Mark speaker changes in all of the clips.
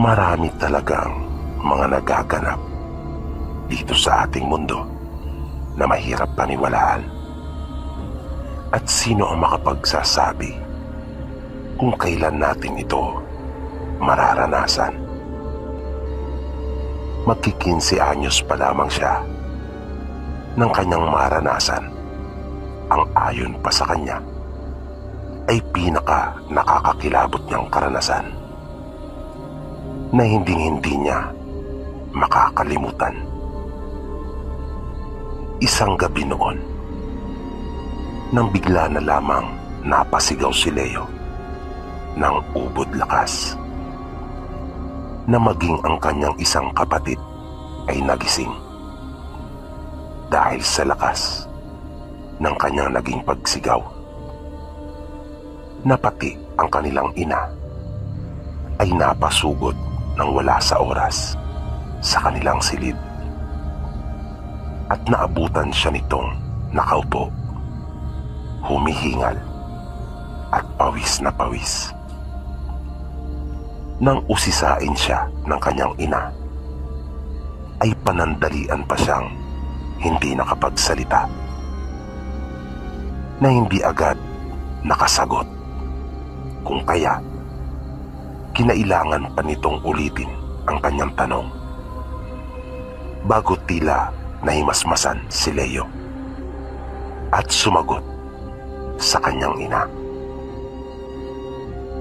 Speaker 1: Marami talagang mga nagaganap dito sa ating mundo na mahirap paniwalaan. At sino ang makapagsasabi kung kailan natin ito mararanasan? Magki-15 anyos pa lamang siya nang kanyang maranasan ang ayon pa sa kanya ay pinaka nakakakilabot niyang karanasan na hindi niya makakalimutan. Isang gabi noon, nang bigla na lamang napasigaw si Leo ng ubod lakas na maging ang kanyang isang kapatid ay nagising dahil sa lakas ng kanyang naging pagsigaw, na pati ang kanilang ina ay napasugod ng wala sa oras sa kanilang silid at naabutan siya nitong nakaupo, humihingal at pawis na pawis. Nang usisain siya ng kanyang ina, ay panandalian pa siyang hindi nakapagsalita, na hindi agad nakasagot, kung kaya kinailangan pa nitong ulitin ang kanyang tanong bago tila nahimasmasan si Leo at sumagot sa kanyang ina.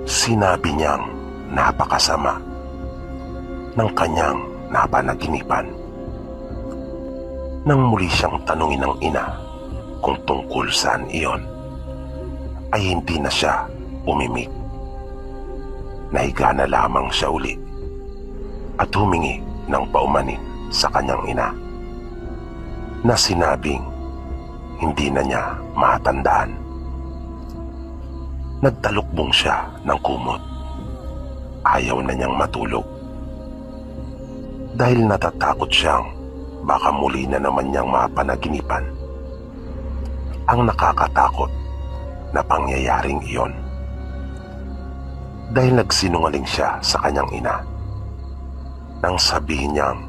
Speaker 1: Sinabi niyang napakasama ng kanyang napanaginipan nang muli siyang tanungin ng ina kung tungkol saan iyon, ay hindi na siya umimik. Nahiga na lamang siya uli at humingi ng paumanin sa kanyang ina na sinabing hindi na niya matandaan. Nagtalukbong siya ng kumot. Ayaw na niyang matulog dahil natatakot siyang baka muli na naman niyang mapanaginipan ang nakakatakot na pangyayaring iyon. Dahil nagsinungaling siya sa kanyang ina nang sabihin niyang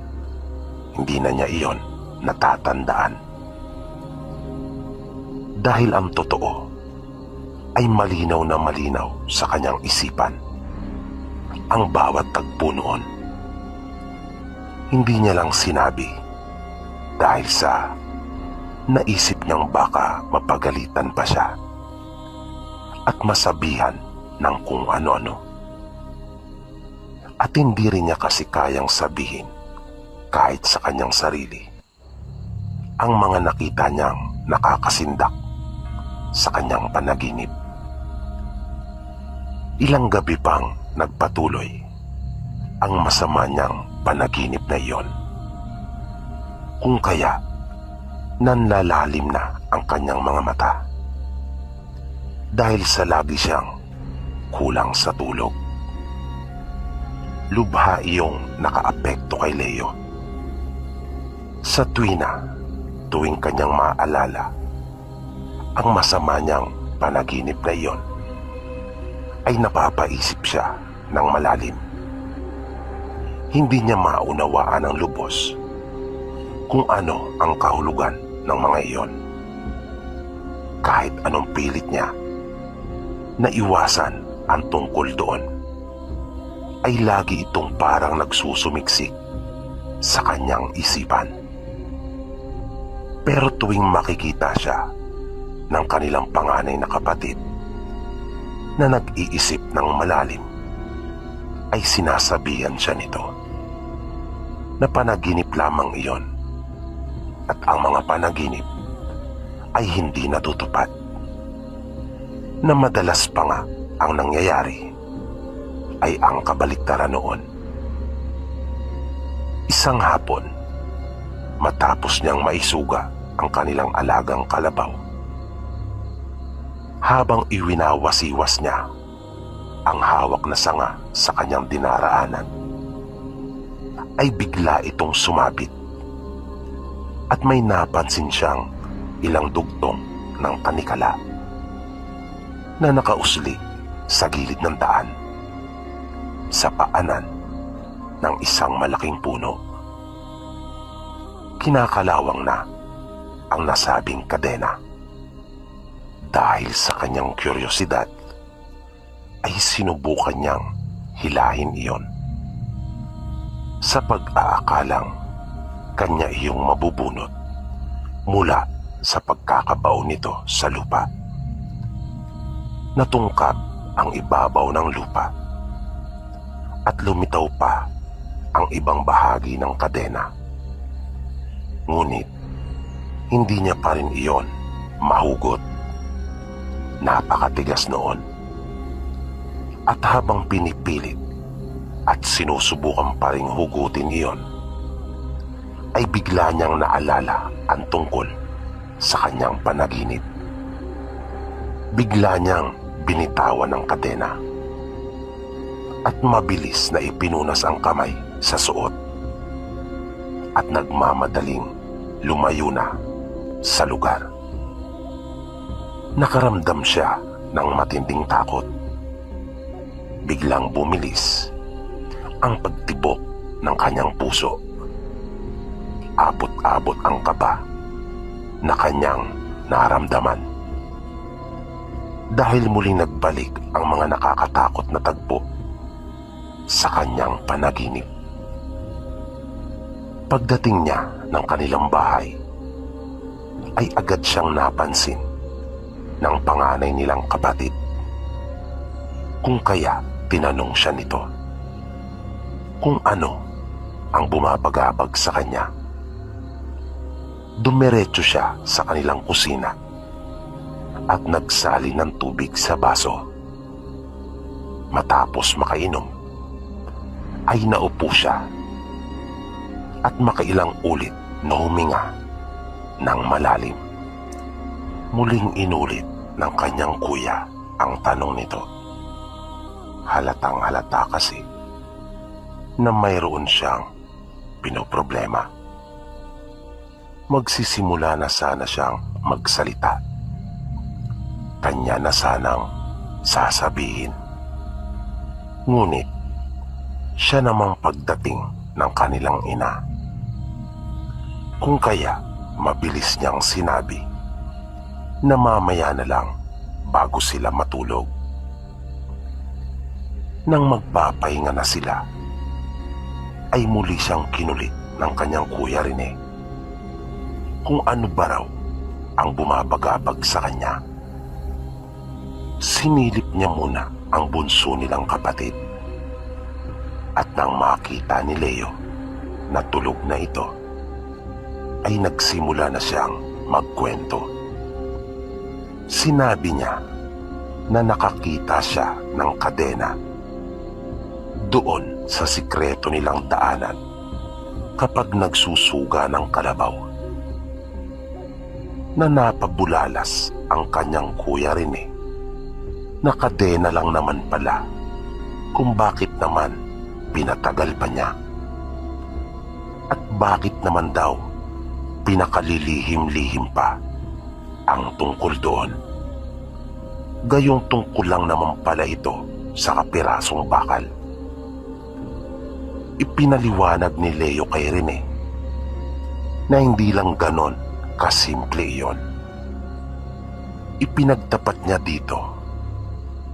Speaker 1: hindi na niya iyon natatandaan. Dahil ang totoo ay malinaw na malinaw sa kanyang isipan ang bawat tagpo noon. Hindi niya lang sinabi dahil sa naisip niyang baka mapagalitan pa siya at masabihan ng kung ano-ano. At hindi rin niya kasi kayang sabihin kahit sa kanyang sarili ang mga nakita niyang nakakasindak sa kanyang panaginip. Ilang gabi pang nagpatuloy ang masama niyang panaginip na iyon, kung kaya nanlalalim na ang kanyang mga mata dahil sa lagi siyang kulang sa tulog. Lubha iyong nakaapekto kay Leo. Sa tuwing kanyang maalala ang masama niyang panaginip na iyon, ay napapaisip siya ng malalim. Hindi niya maunawaan ng lubos kung ano ang kahulugan ng mga iyon. Kahit anong pilit niya na iwasan ang tungkol doon, ay lagi itong parang nagsusumiksik sa kanyang isipan. Pero tuwing makikita siya ng kanilang panganay na kapatid na nag-iisip ng malalim, ay sinasabihan siya nito na panaginip lamang iyon at ang mga panaginip ay hindi natutupad, na madalas pa nga ang nangyayari ay ang kabaliktaran noon. Isang hapon, matapos niyang maisuga ang kanilang alagang kalabaw, habang iwinawasiwas niya ang hawak na sanga sa kanyang dinaraanan, ay bigla itong sumabit at may napansin siyang ilang dugtong ng tanikala na nakausli sa gilid ng daan sa paanan ng isang malaking puno. Kinakalawang na ang nasabing kadena. Dahil sa kanyang kuryosidad, ay sinubukan niyang hilahin iyon. Sa pag-aakalang kanya iyong mabubunot mula sa pagkakabaon nito sa lupa. Natungkap ang ibabaw ng lupa at lumitaw pa ang ibang bahagi ng kadena. Ngunit hindi niya pa rin iyon mahugot. Napakatigas noon. At habang pinipilit at sinusubukan pa ring hugutin iyon, ay bigla niyang naalala ang tungkol sa kanyang panaginip. Bigla niyang binitawan ang kadena at mabilis na ipinunas ang kamay sa suot at nagmamadaling lumayo na sa lugar. Nakaramdam siya ng matinding takot. Biglang bumilis ang pagtibok ng kanyang puso. Abot-abot ang kaba na kanyang naramdaman. Dahil muling nagbalik ang mga nakakatakot na tagpo sa kanyang panaginip. Pagdating niya ng kanilang bahay, ay agad siyang napansin ng panganay nilang kapatid. Kung kaya tinanong siya nito kung ano ang bumabagabag sa kanya. Dumiretso siya sa kanilang kusina at nagsali ng tubig sa baso. Matapos makainom, ay naupo siya at makailang ulit na huminga ng malalim. Muling inulit ng kanyang kuya ang tanong nito. Halatang halata kasi na mayroon siyang pinoproblema. Magsisimula na sana siyang magsalita. Kanya na sanang sasabihin. Ngunit siya namang pagdating ng kanilang ina. Kung kaya mabilis niyang sinabi na mamaya na lang bago sila matulog. Nang magpapahinga na sila, ay muli siyang kinulit ng kanyang kuya Rene kung ano ba raw ang bumabagabag sa kanya. Sinilip niya muna ang bunso nilang kapatid at nang makita ni Leo na tulog na ito, ay nagsimula na siyang magkwento. Sinabi niya na nakakita siya ng kadena doon sa sikreto nilang daanan kapag nagsusuga ng kalabaw. Na napabulalas ang kanyang kuya Rene na kadena lang naman pala kung bakit naman pinatagal pa niya at bakit naman daw pinakalilihim-lihim pa ang tungkol doon. Gayong tungkol lang naman pala ito sa kapirasong bakal. Ipinaliwanag ni Leo kay Rene na hindi lang ganon kasimple iyon. Ipinagtapat niya dito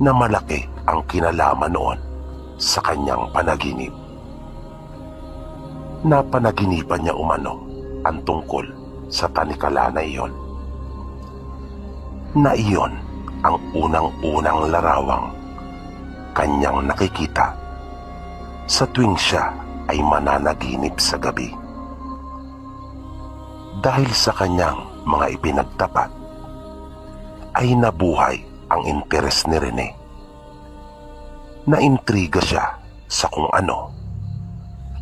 Speaker 1: na malaki ang kinalaman noon sa kanyang panaginip. Napanaginipan niya umano ang tungkol sa tanikala na iyon. Na iyon ang unang-unang larawang kanyang nakikita sa tuwing siya ay mananaginip sa gabi. Dahil sa kanyang mga ipinagtapat, ay nabuhay ang interes ni Rene. Naintriga siya sa kung ano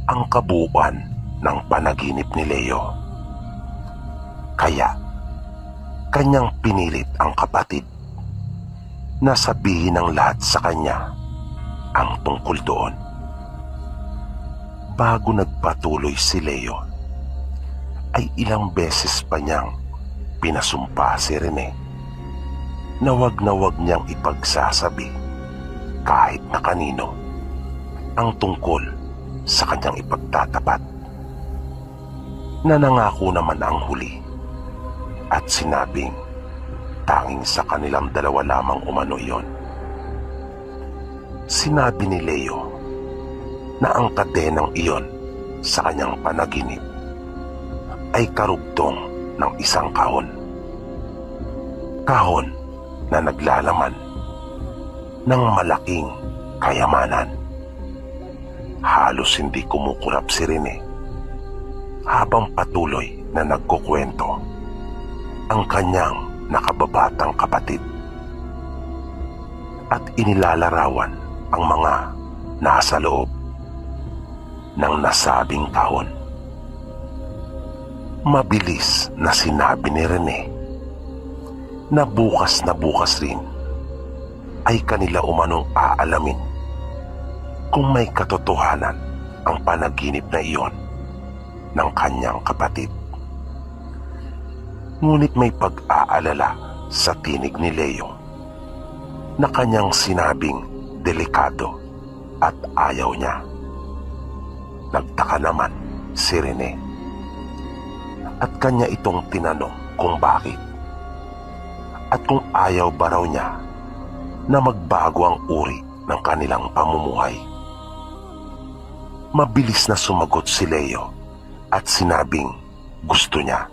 Speaker 1: ang kabuuan ng panaginip ni Leo. Kaya, kanyang pinilit ang kapatid na sabihin ng lahat sa kanya ang tungkol doon. Bago nagpatuloy si Leo, ay ilang beses pa niyang pinasumpa si Rene na wag niyang ipagsasabi kahit na kanino ang tungkol sa kanyang ipagtatapat na nangako naman ang huli at sinabing tanging sa kanilang dalawa lamang umano iyon. Sinabi ni Leo na ang kadenang iyon sa kanyang panaginip ay karugtong ng isang kahon. Kahon na naglalaman ng malaking kayamanan. Halos hindi kumukurap si Rene habang patuloy na nagkukwento ang kanyang nakababatang kapatid at inilalarawan ang mga nasa loob ng nasabing kahon. Mabilis na sinabi ni Rene na bukas rin ay kanila umanong aalamin kung may katotohanan ang panaginip na iyon ng kanyang kapatid. Ngunit may pag-aalala sa tinig ni Leo na kanyang sinabing delikado at ayaw niya. Nagtaka naman si Rene at kanya itong tinanong kung bakit at kung ayaw ba raw niya na magbago ang uri ng kanilang pamumuhay. Mabilis na sumagot si Leo at sinabing gusto niya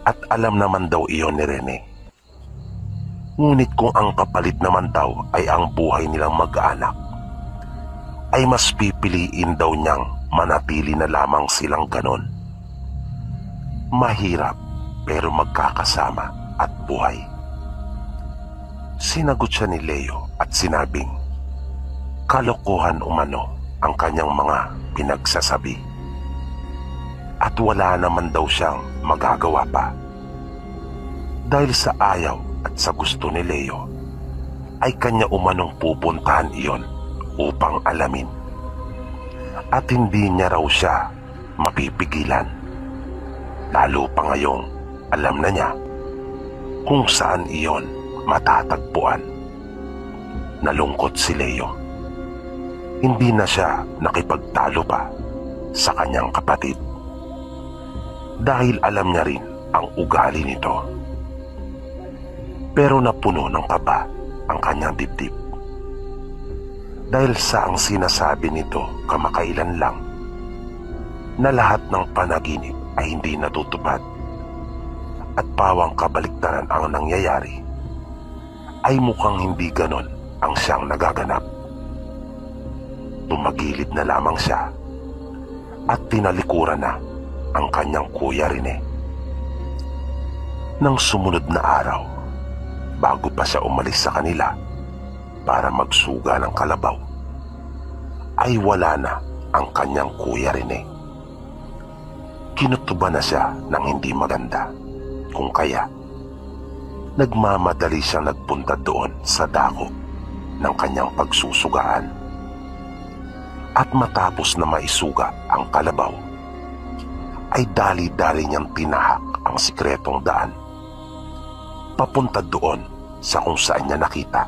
Speaker 1: at alam naman daw iyon ni Rene. Ngunit kung ang kapalit naman daw ay ang buhay nilang mag-anak, ay mas pipiliin daw niyang manatili na lamang silang ganon. Mahirap pero magkakasama at buhay. Sinagot siya ni Leo at sinabing kalokohan umano ang kanyang mga pinagsasabi at wala naman daw siyang magagawa pa. Dahil sa ayaw at sa gusto ni Leo ay kanya umanong pupuntahan iyon upang alamin at hindi niya raw siya mapipigilan, lalo pa ngayong alam na niya kung saan iyon matatagpuan. Nalungkot si Leo. Hindi na siya nakipagtalo pa sa kanyang kapatid dahil alam niya rin ang ugali nito. Pero napuno ng kaba ang kanyang dibdib dahil sa ang sinasabi nito kamakailan lang na lahat ng panaginip ay hindi natutupad at pawang kabaliktaran ang nangyayari, ay mukhang hindi ganon ang siyang nagaganap. Tumagilid na lamang siya at tinalikuran na ang kanyang kuya Rene. Nang sumunod na araw, bago pa siya umalis sa kanila para magsuga ng kalabaw, ay wala na ang kanyang kuya Rene. Kinutuba na siya ng hindi maganda, kung kaya nagmamadali siyang nagpunta doon sa dako ng kanyang pagsusugaan. At matapos na maisuga ang kalabaw, ay dali-dali niyang tinahak ang sikretong daan papunta doon sa kung saan niya nakita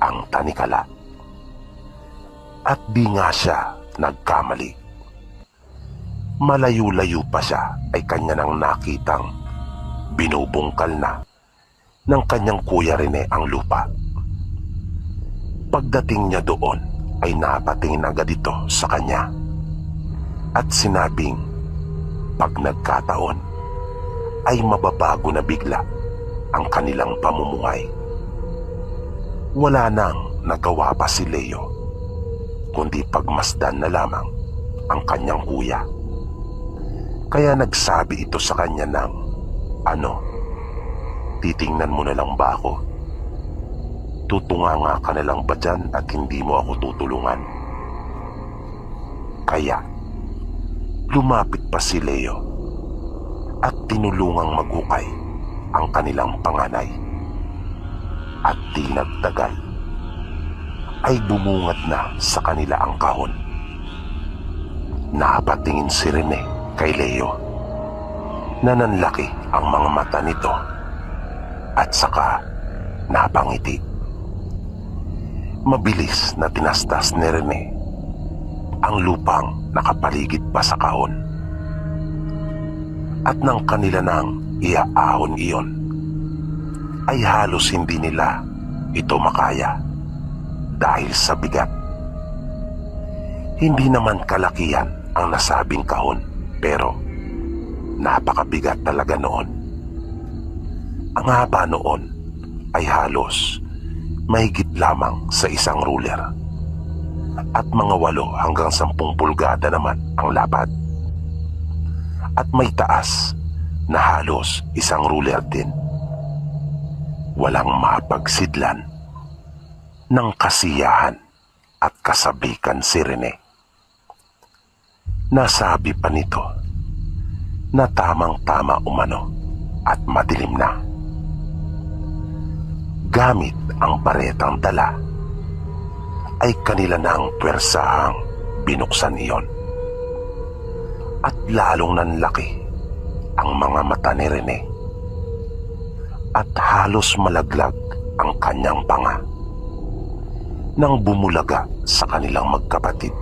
Speaker 1: ang tanikala. At di nga siya nagkamali. Malayo-layo pa siya ay kanya nang nakitang binubungkal na ng kanyang kuya Rene ang lupa. Pagdating niya doon ay napatingin agad ito sa kanya at sinabing pag nagkataon ay mababago na bigla ang kanilang pamumuhay. Wala nang nagawa pa si Leo kundi pagmasdan na lamang ang kanyang kuya. Kaya nagsabi ito sa kanya ng, titingnan mo na lang ba ako? Tutunganga ka na lang ba dyan at hindi mo ako tutulungan? Kaya lumapit pa si Leo at tinulungang maghukay ang kanilang panganay. At di nagtagal ay bumungad na sa kanila ang kahon. Napatingin si Rene kay Leo na nanlaki ang mga mata nito at saka napangiti. Mabilis na tinastas ni Rene ang lupang nakapaligid pa sa kahon. At nang kanila nang iaahon iyon, ay halos hindi nila ito makaya dahil sa bigat. Hindi naman kalakihan ang nasabing kahon, pero napakabigat talaga noon. Ang haba noon ay halos mahigit lamang sa isang ruler, at mga 8 hanggang 10 pulgada naman ang lapad, at may taas na halos isang ruler din. Walang mapagsidlan ng kasiyahan at kasabikan si Rene. Nasabi pa nito na tamang-tama umano at madilim na. Gamit ang baretang dala, ay kanila nang pwersahang binuksan iyon. At lalong nanlaki ang mga mata ni Rene, at halos malaglag ang kanyang panga nang bumulaga sa kanilang magkapatid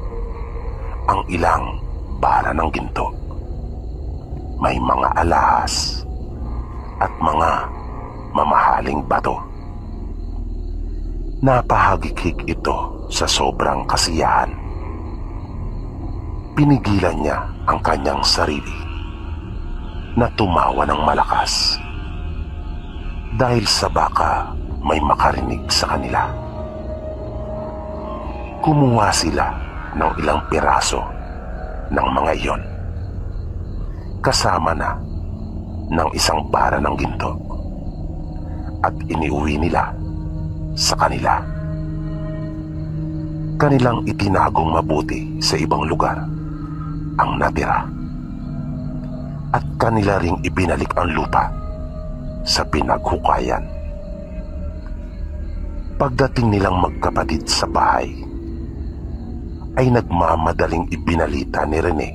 Speaker 1: ang ilang bara ng ginto. May mga alahas at mga mamahaling bato. Napahagikik ito sa sobrang kasiyahan. Pinigilan niya ang kanyang sarili na tumawa ng malakas dahil sa baka may makarinig sa kanila. Kumuha sila ng ilang piraso ng mga iyon, kasama na ng isang bara ng ginto, at iniuwi nila sa kanila. Kanilang itinagong mabuti sa ibang lugar ang natira, at kanila ring ibinalik ang lupa sa pinaghukayan. Pagdating nilang magkapatid sa bahay, ay nagmamadaling ibinalita ni Rene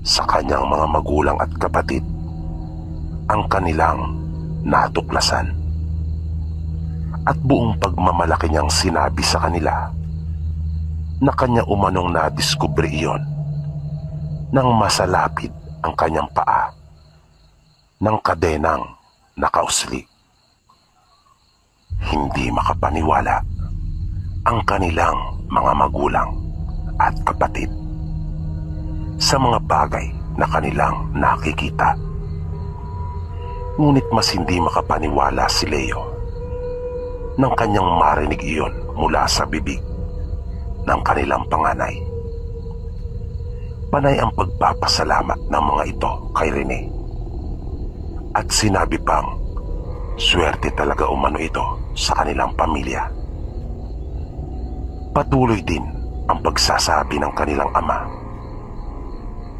Speaker 1: sa kanyang mga magulang at kapatid ang kanilang natuklasan, at buong pagmamalaki niyang sinabi sa kanila na kanya umanong nadiskubre iyon nang masalapid ang kanyang paa ng kadenang nakausli. Hindi makapaniwala ang kanilang mga magulang at kapatid sa mga bagay na kanilang nakikita. Ngunit mas hindi makapaniwala si Leo nang kanyang marinig iyon mula sa bibig ng kanilang panganay. Panay ang pagpapasalamat ng mga ito kay Rene, at sinabi pang swerte talaga umano ito sa kanilang pamilya. Patuloy din ang pagsasabi ng kanilang ama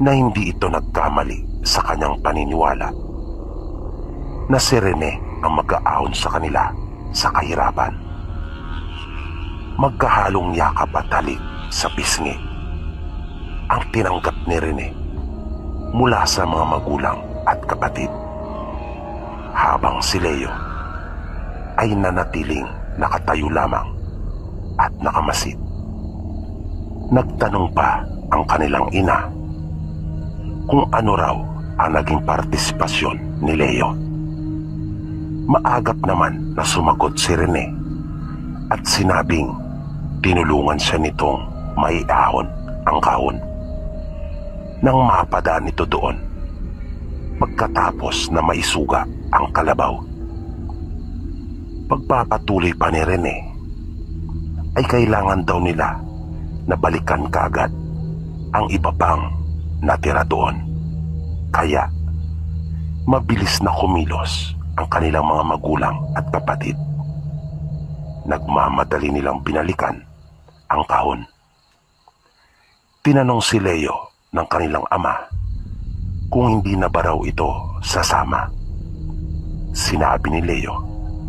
Speaker 1: na hindi ito nagkamali sa kanyang paniniwala na si Rene ang mag-aahon sa kanila sa kahirapan. Magkahalong yakap at halik sa pisngi ang tinanggap ni Rene mula sa mga magulang at kapatid, habang si Leo ay nanatiling nakatayo lamang at nakamasid. Nagtanong pa ang kanilang ina kung ano raw ang naging partisipasyon ni Leo. Maagap naman na sumagot si Rene at sinabing tinulungan siya nitong maiahon ang kahon nang mapadaan nito doon pagkatapos na maisuga ang kalabaw. Pagpapatuloy pa ni Rene, ay kailangan daw nila na balikan kaagad ang iba pang natira doon. Kaya mabilis na kumilos ang kanilang mga magulang at kapatid. Nagmamadali nilang binalikan ang kahon. Tinanong si Leo ng kanilang ama kung hindi na ba raw ito sasama. Sinabi ni Leo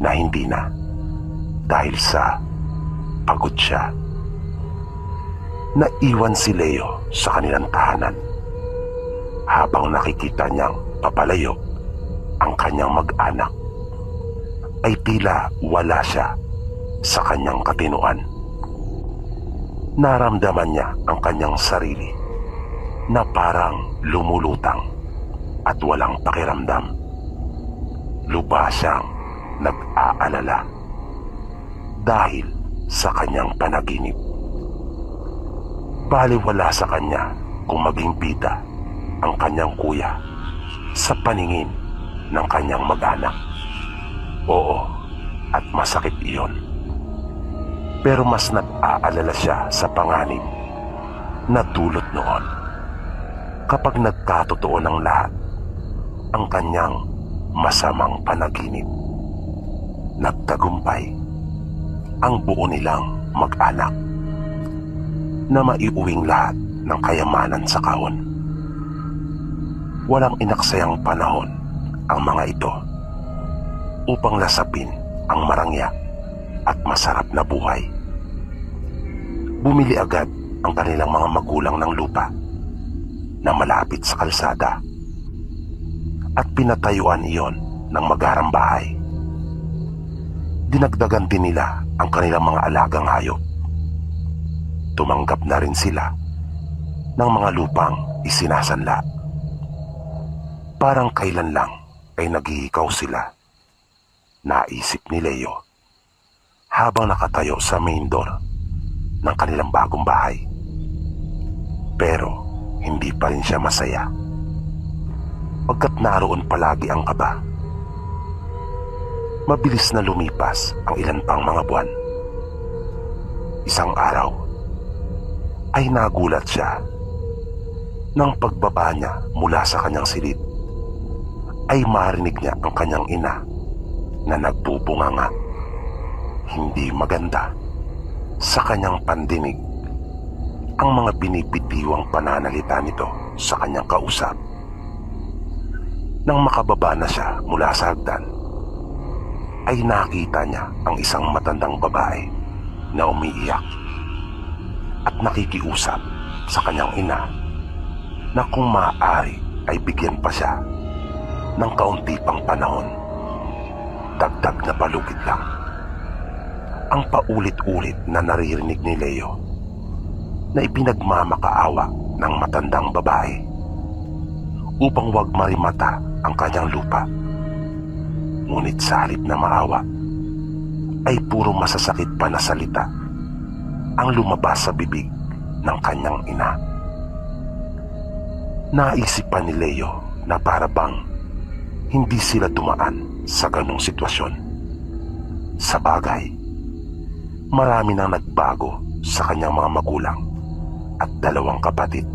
Speaker 1: na hindi na dahil sa pagod siya. Naiwan si Leo sa kanilang tahanan habang nakikita niyang papalayo ang kanyang mag-anak, ay tila wala siya sa kanyang katinuan. Naramdaman niya ang kanyang sarili na parang lumulutang at walang pakiramdam. Lubha siyang nag-aalala dahil sa kanyang panaginip. Baliwala sa kanya kung maging bida ang kanyang kuya sa paningin ng kanyang mag-anak. Oo, at masakit iyon. Pero mas nag-aalala siya sa panganib na dulot noon kapag nagkatotoo ng lahat ang kanyang masamang panaginip. Nagtagumpay ang buo nilang mag-anak na maiuwing lahat ng kayamanan sa kahon. Walang inaksayang panahon ang mga ito upang lasapin ang marangya at masarap na buhay. Bumili agad ang kanilang mga magulang ng lupa na malapit sa kalsada at pinatayuan iyon ng magarang bahay. Dinagdagan din nila ang kanilang mga alagang hayop. Tumanggap na rin sila ng mga lupang isinasanla. Parang kailan lang ay naghihikaw sila, naisip ni Leo habang nakatayo sa main door ng kanilang bagong bahay. Pero hindi pa rin siya masaya pagkat naroon palagi ang kaba. Mabilis na lumipas ang ilan pang mga buwan. Isang araw ay nagulat siya nang pagbaba niya mula sa kanyang silid ay marinig niya ang kanyang ina na nagbubunganga. Hindi maganda sa kanyang pandinig ang mga binibitiwang pananalita nito sa kanyang kausap. Nang makababa na siya mula sa hagdan, ay nakita niya ang isang matandang babae na umiiyak at nakikiusap sa kanyang ina na kung maaari ay bigyan pa siya ng kaunti pang panahon. Dagdag na palugit lang ang paulit-ulit na naririnig ni Leo na ipinagmamakaawa ng matandang babae upang wag marimata ang kanyang lupa. Ngunit sa halip na maawa ay puro masasakit pa na salita ang lumabas sa bibig ng kanyang ina. Naisip pa ni Leo na para bang hindi sila dumaan sa ganong sitwasyon. Sa bagay, marami nang nagbago sa kanyang mga magulang at dalawang kapatid.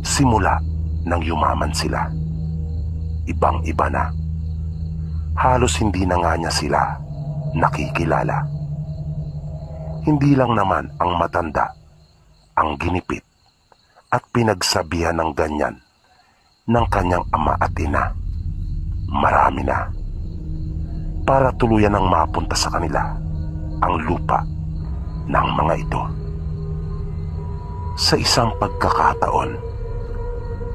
Speaker 1: Simula nang yumaman sila, ibang-iba na. Halos hindi na nga niya sila nakikilala. Hindi lang naman ang matanda ang ginipit at pinagsabihan ng ganyan ng kanyang ama at ina. Marami na. Para tuluyan ng mapunta sa kanila ang lupa ng mga ito. Sa isang pagkakataon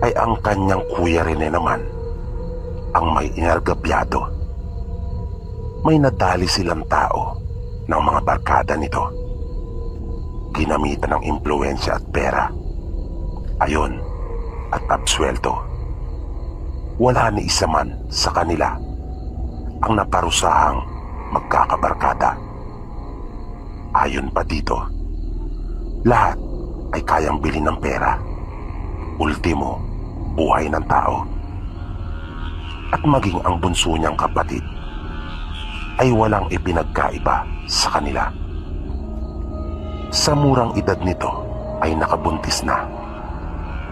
Speaker 1: ay ang kanyang kuya Rene naman ang may inargabyado. May nadali silang tao ng mga barkada nito. Ginamitan ng impluwensya at pera. Ayon at absuelto. Wala ni isa man sa kanila ang naparusahang magkakabarkada. Ayon pa dito, lahat ay kayang bilhin ng pera. Ultimo, buhay ng tao. At maging ang bunso niyang kapatid ay walang ipinagkaiba sa kanila. Sa murang edad nito ay nakabuntis na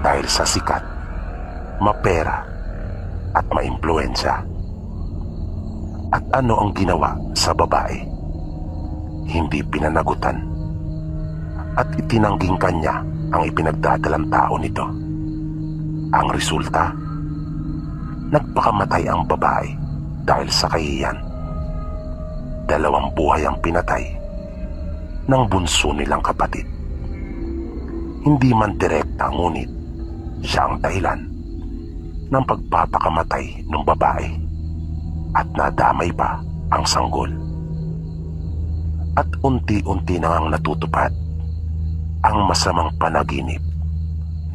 Speaker 1: dahil sa sikat, mapera at maimpluwensya. At ano ang ginawa sa babae? Hindi pinanagutan at itinangging kanya ang ipinagdadalang tao nito. Ang resulta, nagpakamatay ang babae dahil sa kahiyan. 2 buhay ang pinatay ng bunso nilang kapatid. Hindi man direkta, ngunit siya ang dahilan ng pagpapakamatay ng babae at nadamay pa ang sanggol. At unti-unti na ngang natutupad ang masamang panaginip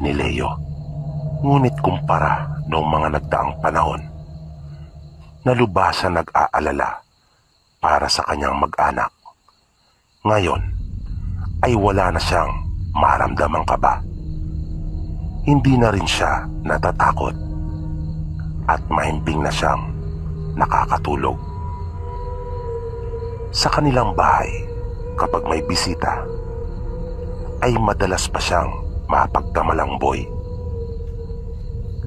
Speaker 1: ni Leo. Ngunit kumpara noong mga nagdaang panahon, nalubasan nag-aalala para sa kanyang mag-anak. Ngayon ay wala na siyang maramdamang kaba. Hindi na rin siya natatakot at mahimbing na siyang nakakatulog. Sa kanilang bahay, kapag may bisita, ay madalas pa siyang mapagkamalangboy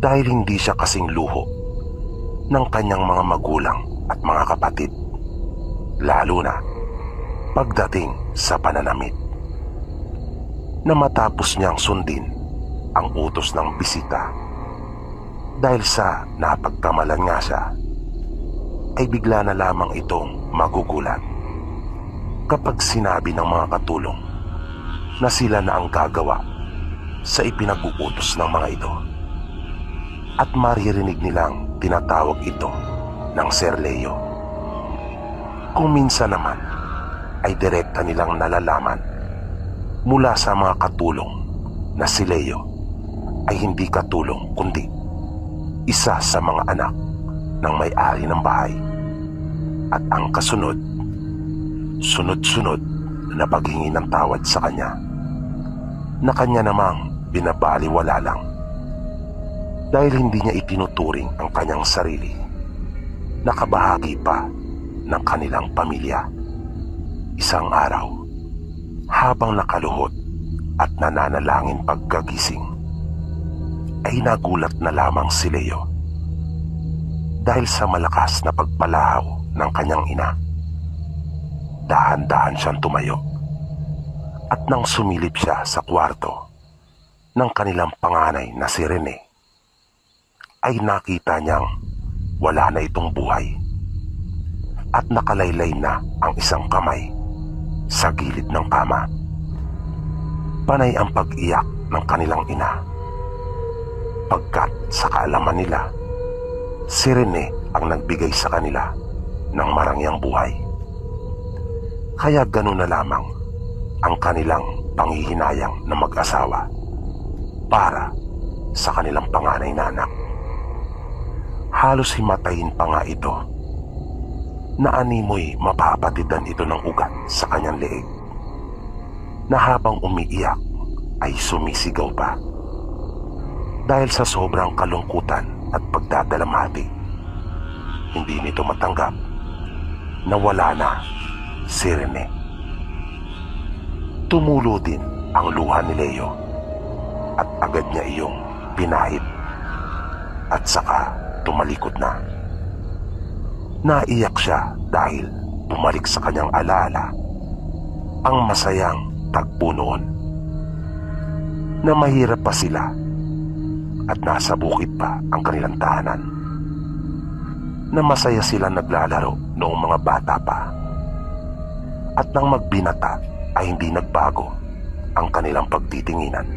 Speaker 1: dahil hindi siya kasing luho ng kanyang mga magulang at mga kapatid, lalo na pagdating sa pananamit. Na matapos niyang sundin ang utos ng bisita dahil sa napagkamalan nga siya, ay bigla na lamang itong magugulat kapag sinabi ng mga katulong na sila na ang gagawa sa ipinag-uutos ng mga ito, at maririnig nilang tinatawag ito ng Sir Leo. Kung minsan naman ay direkta nilang nalalaman mula sa mga katulong na si Leo ay hindi katulong kundi isa sa mga anak ng may-ari ng bahay, at ang kasunod, sunod-sunod na paghingi ng tawad sa kanya na kanya namang binabaliwala lang dahil hindi niya itinuturing ang kanyang sarili na kabahagi pa ng kanilang pamilya. Isang araw, habang nakaluhod at nananalangin pagkagising, ay nagulat na lamang si Leo dahil sa malakas na pagpalahaw ng kanyang ina. Dahan-dahan siyang tumayo, at nang sumilip siya sa kwarto ng kanilang panganay na si Rene, ay nakita niyang wala na itong buhay at nakalaylay na ang isang kamay sa gilid ng kama. Panay ang pag-iyak ng kanilang ina, pagkat sa kaalaman nila, si Rene ang nagbigay sa kanila ng marangyang buhay. Kaya ganun na lamang ang kanilang panghihinayang na mag-asawa para sa kanilang panganay na anak. Halos himatayin pa nga ito na animoy mapapatidan ito ng ugat sa kanyang leeg, na habang umiiyak ay sumisigaw pa dahil sa sobrang kalungkutan at pagdadalamhati. Hindi nito matanggap na wala na si Rene. Tumulo din ang luha ni Leo at agad niya iyong pinahid at saka tumalikod na. Naiyak siya dahil bumalik sa kanyang alaala ang masayang tagpo noon, na mahirap pa sila at nasa bukid pa ang kanilang tahanan, na masaya sila naglalaro noong mga bata pa, at nang magbinata ay hindi nagbago ang kanilang pagtitinginan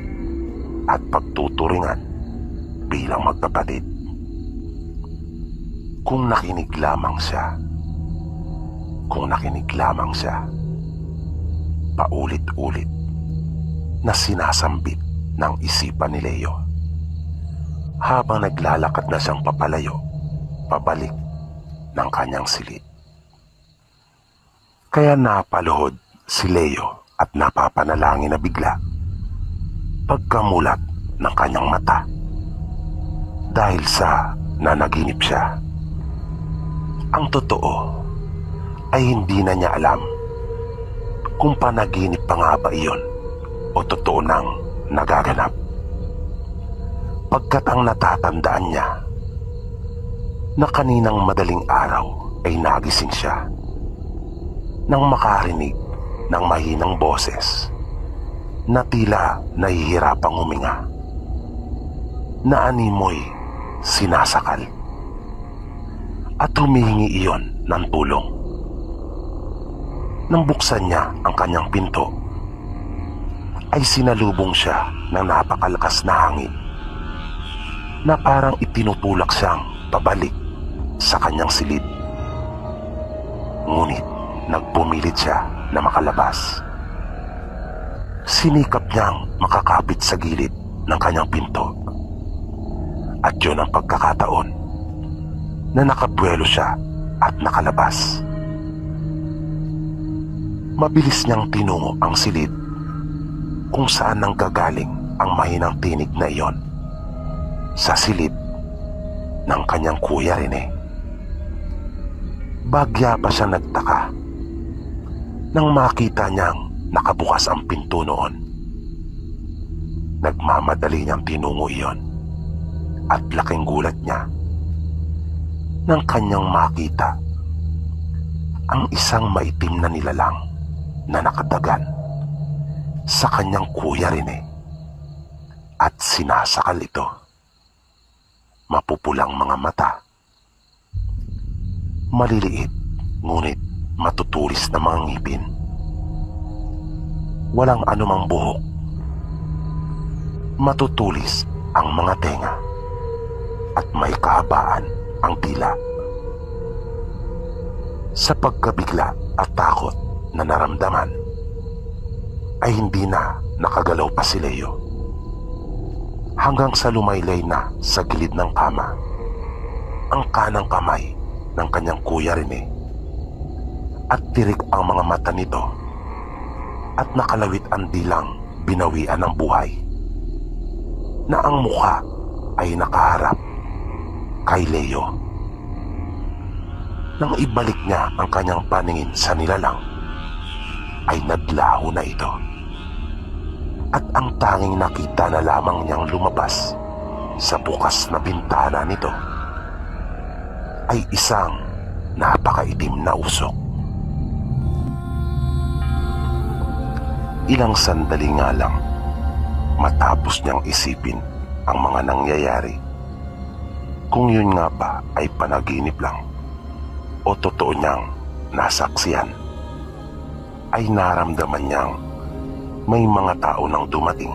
Speaker 1: at pagtuturingan bilang magkapatid. Kung nakinig lamang siya, paulit-ulit na sinasambit ng isipan ni Leo habang naglalakad na siyang papalayo, pabalik ng kanyang silid. Kaya napaluhod si Leo at napapanalangin na bigla pagkamulat ng kanyang mata dahil sa nanaginip siya. Ang totoo ay hindi na niya alam kung panaginip pa nga ba iyon o totoo nang nagaganap, pagkat ang natatandaan niya na kaninang madaling araw ay nagising siya nang makarinig ng mahinang boses na tila nahihirapang huminga, na animoy sinasakal, at humihingi iyon ng tulong. Nang buksan niya ang kanyang pinto, ay sinalubong siya ng napakalakas na hangin na parang itinutulak siyang pabalik sa kanyang silid. Ngunit nagpumilit siya na makalabas. Sinikap niyang makakapit sa gilid ng kanyang pinto. At yun ang pagkakataon na nakabuelo siya at nakalabas. Mabilis niyang tinungo ang silid kung saan nanggagaling ang mahinang tinig na iyon. Sa silid ng kanyang Kuya Rene. Bagya pa siya nagtaka nang makita niyang nakabukas ang pinto noon. Nagmamadali niyang tinungo iyon at laking gulat niya nang kanyang makita ang isang maitim na nilalang na nakadagan sa kanyang Kuya Rene at sinasakal ito. Mapupulang mga mata, maliliit ngunit matutulis na mga ngipin, walang anumang buhok, matutulis ang mga tenga at may kahabaan ang dila. Sa pagkabigla at takot na naramdaman ay hindi na nakagalaw pa si Leo hanggang sa lumaylay na sa gilid ng kama ang kanang kamay ng kanyang Kuya Rene at tirik ang mga mata nito at nakalawit ang dilang binawian ng buhay na ang mukha ay nakaharap kay Leo. Nang ibalik niya ang kanyang paningin sa nilalang ay naglaho na ito at ang tanging nakita na lamang niyang lumabas sa bukas na bintana nito ay isang napakaitim na usok. Ilang sandali nga lang matapos niyang isipin ang mga nangyayari, kung yun nga ba ay panaginip lang o totoo niyang nasaksihan, ay naramdaman niyang may mga tao nang dumating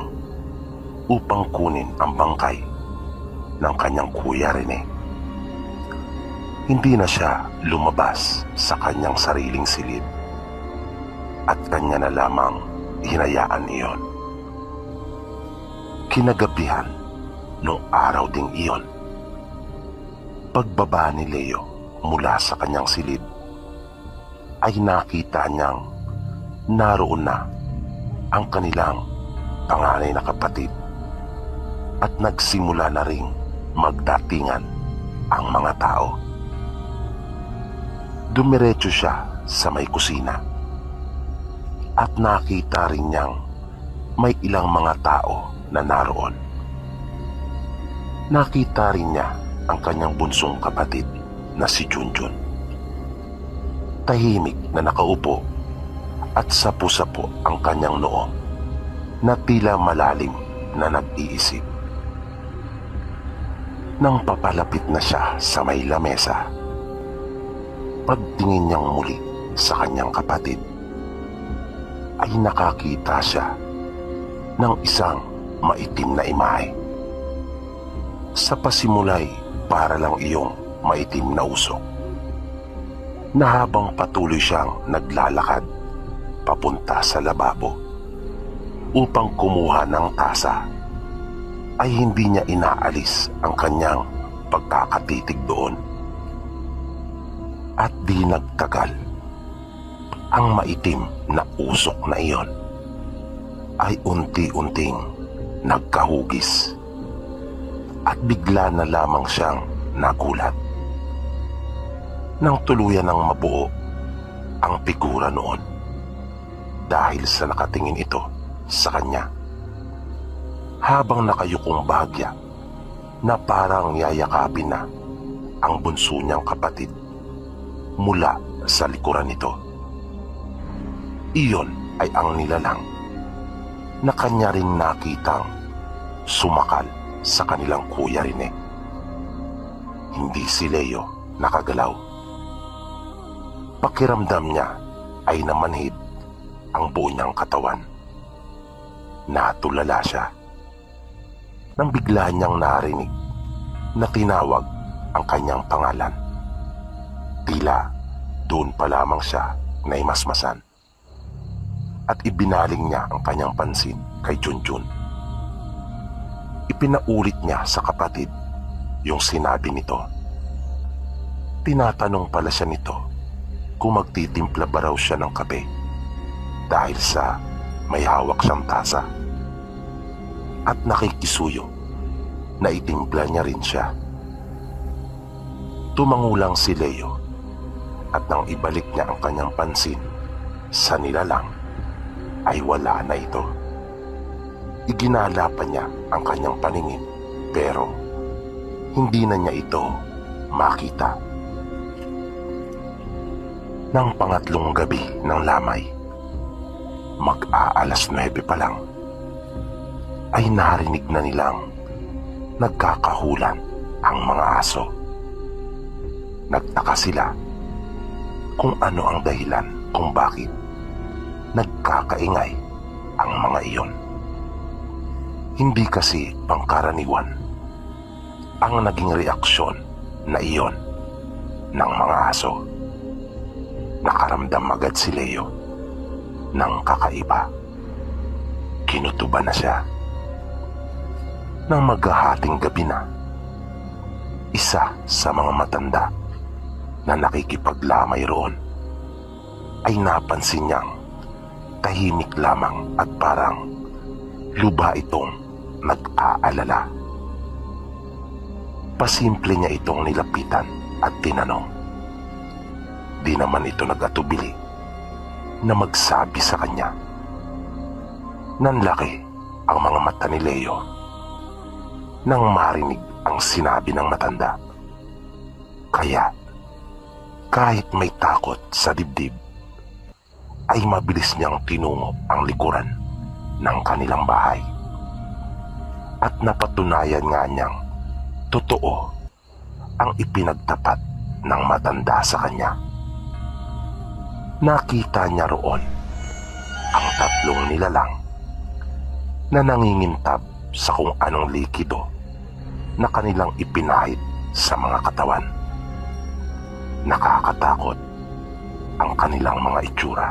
Speaker 1: upang kunin ang bangkay ng kanyang Kuya Rene. Hindi na siya lumabas sa kanyang sariling silid at kanya na lamang hinayaan iyon. Kinagabihan noong araw ding iyon, pagbaba ni Leo mula sa kanyang silid ay nakita niyang naroon na ang kanilang panganay na kapatid at nagsimula na ring magdatingan ang mga tao. Dumiretso siya sa may kusina at nakita rin niyang may ilang mga tao na naroon. Nakita rin niya ang kanyang bunsong kapatid na si Junjun. Tahimik na nakaupo at sapu-sapu ang kanyang noo na tila malalim na nag-iisip. Nang papalapit na siya sa may lamesa, pagtingin niyang muli sa kanyang kapatid, ay nakakita siya ng isang maitim na imahe. Sa pasimulay, para lang iyong maitim na usok, na habang patuloy siyang naglalakad papunta sa lababo upang kumuha ng tasa, ay hindi niya inaalis ang kanyang pagkakatitig doon. At di nagtagal, ang maitim na usok na iyon ay unti-unting nagkahugis at bigla na lamang siyang nagulat nang tuluyan ng mabuo ang figura noon dahil sa nakatingin ito sa kanya habang nakayukong bahagya na parang yayakapin na ang bunso niyang kapatid mula sa likuran nito. Iyon ay ang nilalang na kanya rin nakitang sumakal sa kanilang Kuya Rene. Hindi si Leo nakagalaw. Pakiramdam niya ay namanhid ang buo niyang katawan. Natulala siya nang bigla niyang narinig na tinawag ang kanyang pangalan. Tila doon pa lamang siya naimasmasan at ibinaling niya ang kanyang pansin kay Junjun. Ipinaulit niya sa kapatid yung sinabi nito. Tinatanong pala siya nito kung magtitimpla ba raw siya ng kape dahil sa may hawak siyang tasa. At nakikisuyo na itimpla niya rin siya. Tumangulang si Leo at nang ibalik niya ang kanyang pansin sa nilalang ay wala na ito. Iginala pa niya ang kanyang paningin pero hindi na niya ito makita. Nang pangatlong gabi ng lamay, mag-aalas 9 pa lang, ay narinig na nilang nagkakahulan ang mga aso. Nagtaka sila kung ano ang dahilan kung bakit nagkakaingay ang mga iyon. Hindi kasi pangkaraniwan ang naging reaksyon na iyon ng mga aso. Nakaramdam agad si Leo ng kakaiba. Kinutuban na siya. Nang maghahating gabi na, isa sa mga matanda na nakikipaglamay roon ay napansin niyang tahimik lamang at parang lubha itong nag-aalala. Pasimple niya itong nilapitan at tinanong. Di naman ito nag-atubili na magsabi sa kanya. Nanlaki ang mga mata ni Leo nang marinig ang sinabi ng matanda. Kaya kahit may takot sa dibdib, ay mabilis niyang tinungo ang likuran ng kanilang bahay. At napatunayan nga niyang totoo ang ipinagtapat ng matanda sa kanya. Nakita niya roon ang tatlong nilalang na nangingintab sa kung anong likido na kanilang ipinahid sa mga katawan. Nakakatakot ang kanilang mga itsura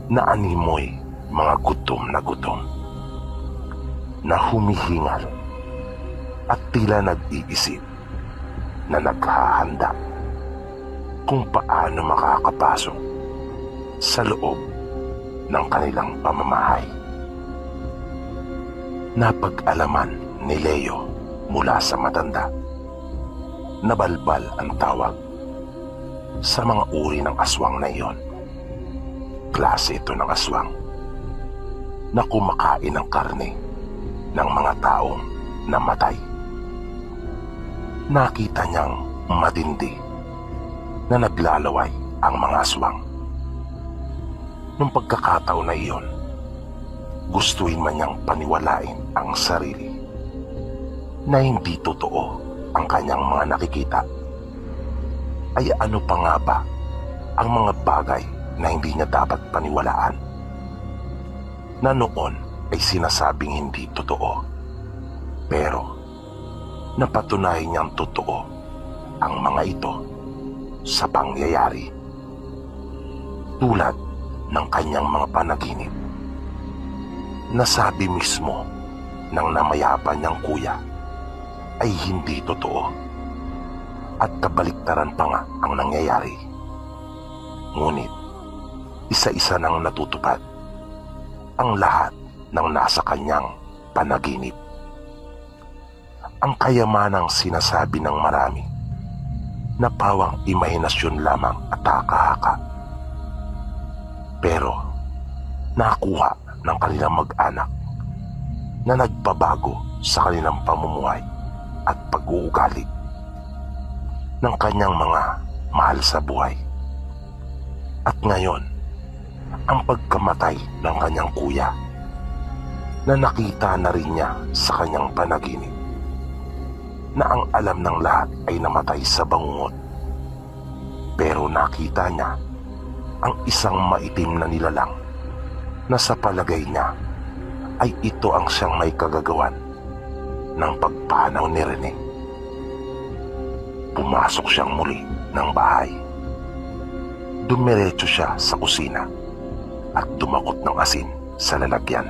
Speaker 1: na animoy mga gutom na humihingal at tila nag-iisip na naghahanda kung paano makakapasok sa loob ng kanilang pamamahay. Napag-alaman ni Leo mula sa matanda na balbal ang tawag sa mga uri ng aswang na iyon. Klase ito ng aswang na kumakain ng karne ng mga taong namatay. Nakita niyang matindi na naglalaway ang mga aswang. Nung pagkakataon na iyon, gustuin man niyang paniwalain ang sarili na hindi totoo ang kanyang mga nakikita. Ay ano pa nga ba ang mga bagay na hindi niya dapat paniwalaan? Na noon ay sinasabing hindi totoo, pero napatunayan niyang totoo ang mga ito sa pangyayari. Tulad ng kanyang mga panaginip. Nasabi mismo ng namayapan niyang kuya ay hindi totoo at kabaliktaran pa nga ang nangyayari. Ngunit isa-isa nang natutupad ang lahat ng nasa kanyang panaginip. Ang kayamanang sinasabi ng marami na pawang imahinasyon lamang at haka-haka. Pero nakuha ng kanilang mag-anak na nagbabago sa kanilang pamumuhay at pag-uugali ng kanyang mga mahal sa buhay. At ngayon, ang pagkamatay ng kanyang kuya na nakita na rin niya sa kanyang panaginip na ang alam ng lahat ay namatay sa bangungot. Pero nakita niya ang isang maitim na nilalang na sa palagay niya ay ito ang siyang may kagagawan ng pagpanaw ni Rene. Pumasok siyang muli ng bahay. Dumiretso siya sa kusina at dumakot ng asin sa lalagyan.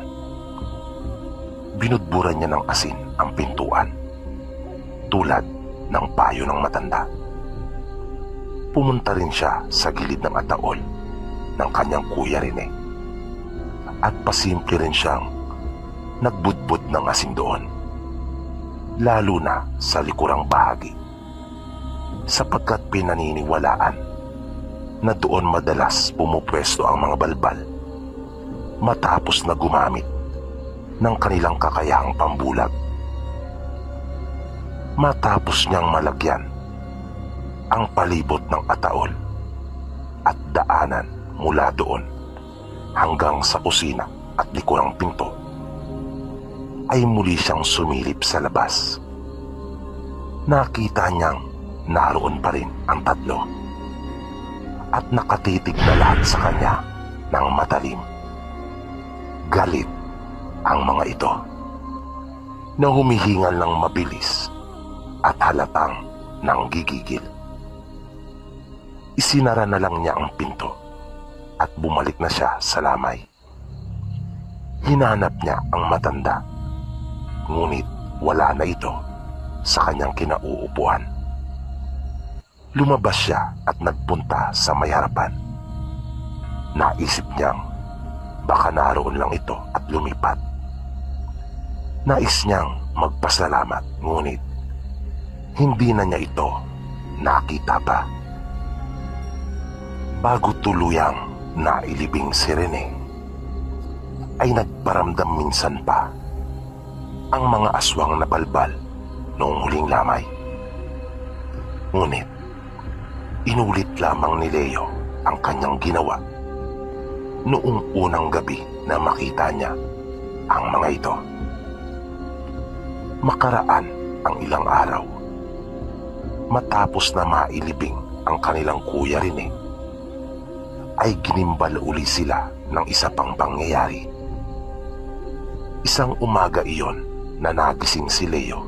Speaker 1: Binudburan niya ng asin ang pintuan, tulad ng payo ng matanda. Pumunta rin siya sa gilid ng ataol ng kanyang Kuya Rene at pasimple rin siyang nagbudbud ng asin doon, lalo na sa likurang bahagi, sapagkat pinaniniwalaan na doon madalas pumupwesto ang mga balbal matapos na gumamit ng kanilang kakayahang pambulag. Matapos niyang malagyan ang palibot ng ataol at daanan mula doon hanggang sa kusina at likurang pinto, ay muli siyang sumilip sa labas. Nakita niyang naroon pa rin ang tatlo at nakatitig na lahat sa kanya ng matalim. Galit ang mga ito na humihingal ng mabilis at halatang nanggigigil. Isinara na lang niya ang pinto at bumalik na siya sa lamay. Hinanap niya ang matanda, ngunit wala na ito sa kanyang kinauupuan. Lumabas siya at nagpunta sa may harapan. Naisip niyang baka naroon lang ito at lumipat. Nais niyang magpasalamat, ngunit hindi na niya ito nakita pa. Bago tuluyang nailibing si Rene, ay nagparamdam minsan pa ang mga aswang na balbal noong huling lamay. Ngunit inulit lamang ni Leo ang kanyang ginawa noong unang gabi na makita niya ang mga ito. Makaraan ang ilang araw, matapos na mailibing ang kanilang Kuya Rene, ay ginimbal uli sila ng isa pang pangyayari. Isang umaga iyon na nagising si Leo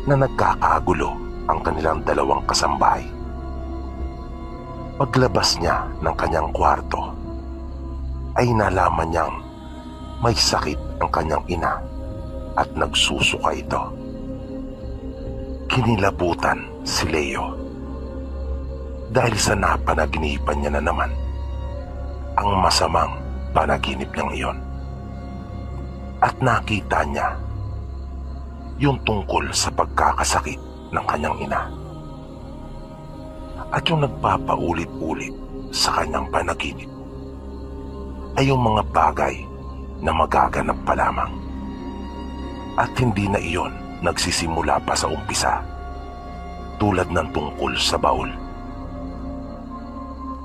Speaker 1: na nagkakagulo ang kanilang dalawang kasambahay. Paglabas niya ng kanyang kwarto, ay nalaman niyang may sakit ang kanyang ina at nagsusuka ito. Kinilabutan si Leo dahil sa napanaginipan niya na naman ang masamang panaginip niyang iyon. At nakita niya yung tungkol sa pagkakasakit ng kanyang ina at yung nagpapaulit-ulit sa kanyang panaginip ay yung mga bagay na magaganap pa lamang at hindi na iyon nagsisimula pa sa umpisa, tulad ng tungkol sa baul.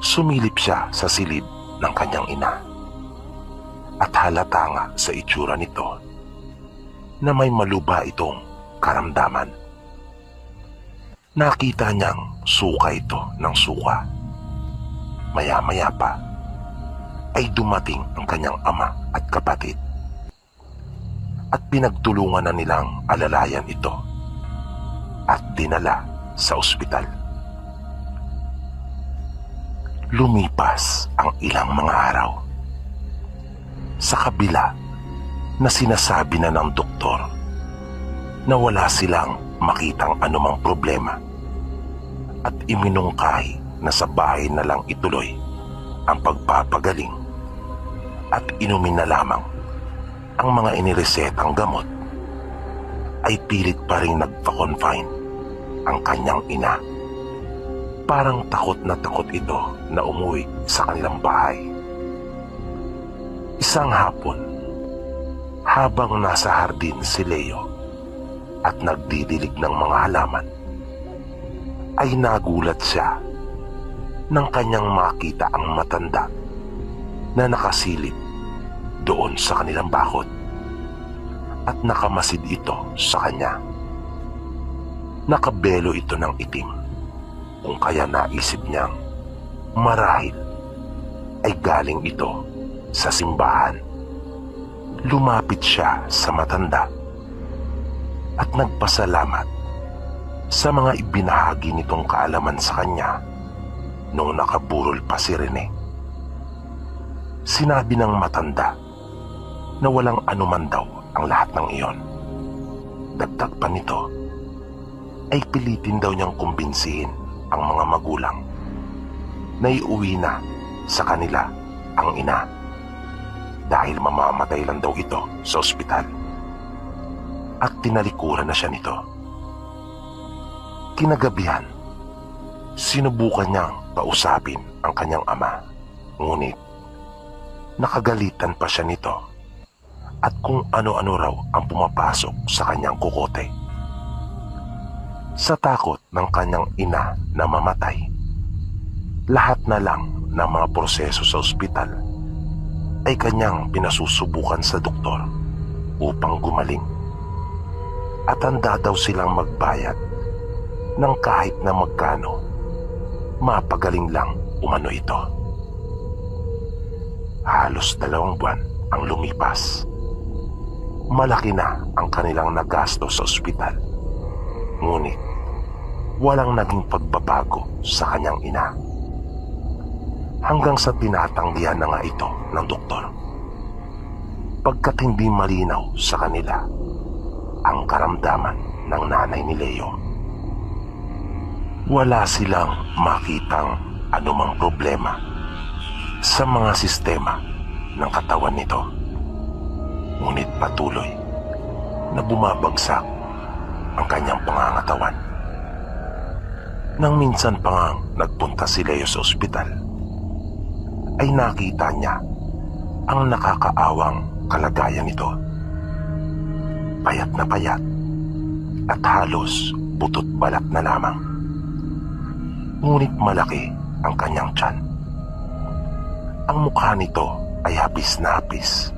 Speaker 1: Sumilip siya sa silid ng kanyang ina at halata nga sa itsura nito na may maluba itong karamdaman. Nakita niyang suka ito ng suka. Maya-maya pa ay dumating ang kanyang ama at kapatid at pinagtulungan na nilang alalayan ito at dinala sa ospital. Lumipas ang ilang mga araw. Sa kabila na sinasabi na ng doktor na wala silang makitang anumang problema at iminungkahi na sa bahay na lang ituloy ang pagpapagaling at inumin na lamang ang mga iniresetang gamot, ay pilit pa rin nagpa-confine ang kanyang ina. Parang takot na takot ito na umuwi sa kanilang bahay. Isang hapon, habang nasa hardin si Leo at nagdidilig ng mga halaman, ay nagulat siya nang kanyang makita ang matanda na nakasilip doon sa kanilang bakod at nakamasid ito sa kanya. Nakabelo ito ng itim, kung kaya naisip niyang marahil ay galing ito sa simbahan. Lumapit siya sa matanda at nagpasalamat sa mga ibinahagi nitong kaalaman sa kanya noong nakaburol pa si Rene. Sinabi ng matanda na walang anuman daw ang lahat ng iyon. Dagdag pa nito ay pilitin daw niyang kumbinsihin ang mga magulang na iuwi na sa kanila ang ina dahil mamamatay lang daw ito sa ospital. At tinalikuran na siya nito. Kinagabihan, sinubukan niyang kausapin ang kanyang ama, ngunit nakagalitan pa siya nito at kung ano-ano raw ang pumapasok sa kanyang kukote. Sa takot ng kanyang ina na mamatay, lahat na lang ng mga proseso sa ospital ay kanyang pinasusubukan sa doktor upang gumaling. At handa daw silang magbayad ng kahit na magkano, mapagaling lang umano ito. Halos 2 buwan ang lumipas. Malaki na ang kanilang nagasto sa ospital. Ngunit walang naging pagbabago sa kanyang ina. Hanggang sa tinatanggihan na nga ito ng doktor. Pagkat hindi malinaw sa kanila ang karamdaman ng nanay ni Leo. Wala silang makitang anumang problema sa mga sistema ng katawan nito. Ngunit patuloy na bumabagsak ang kanyang pangangatawan. Nang minsan pa ngang nagpunta si Leo sa ospital, ay nakita niya ang nakakaawang kalagayan nito. Payat na payat at halos butot balat na lamang. Ngunit malaki ang kanyang tiyan. Ang mukha nito ay hapis na hapis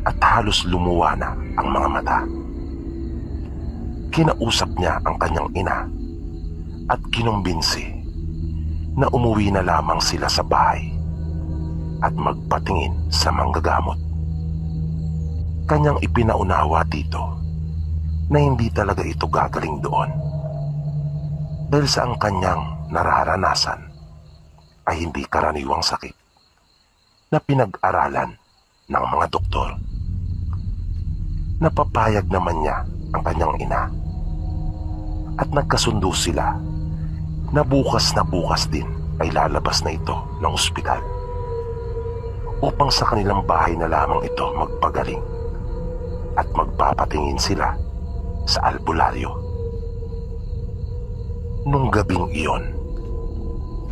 Speaker 1: at halos lumuwa na ang mga mata. Kinausap niya ang kanyang ina at kinumbinsi na umuwi na lamang sila sa bahay at magpatingin sa manggagamot. Kanyang ipinaunawa dito na hindi talaga ito gagaling doon dahil sa ang kanyang nararanasan ay hindi karaniwang sakit na pinag-aralan ng mga doktor. Napapayag naman niya ang kanyang ina at nagkasundo sila na bukas din ay lalabas na ito ng ospital upang sa kanilang bahay na lamang ito magpagaling at magpapatingin sila sa albularyo. Nung gabing iyon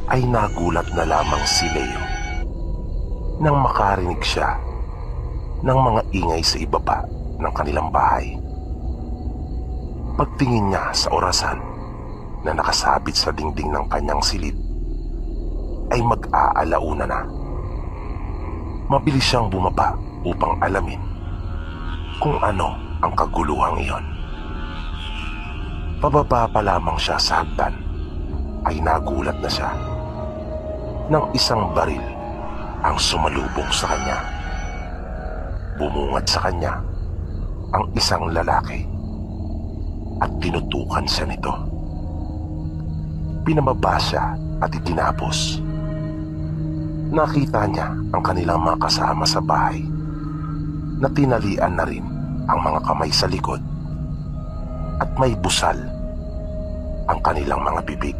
Speaker 1: ay nagulat na lamang si Leo nang makarinig siya ng mga ingay sa ibaba ng kanilang bahay. Pagtingin niya sa orasan na nakasabit sa dingding ng kanyang silid ay mag-aalauna na. Mabilis siyang bumaba upang alamin kung ano ang kaguluhang iyon. Pababa pa lamang siya sa hagdan ay nagulat na siya nang isang baril ang sumalubong sa kanya. Bumungad sa kanya ang isang lalaki at tinutukan siya nito. Pinababa siya at itinapos. Nakita niya ang kanilang mga kasama sa bahay na tinalian na rin ang mga kamay sa likod at may busal ang kanilang mga bibig,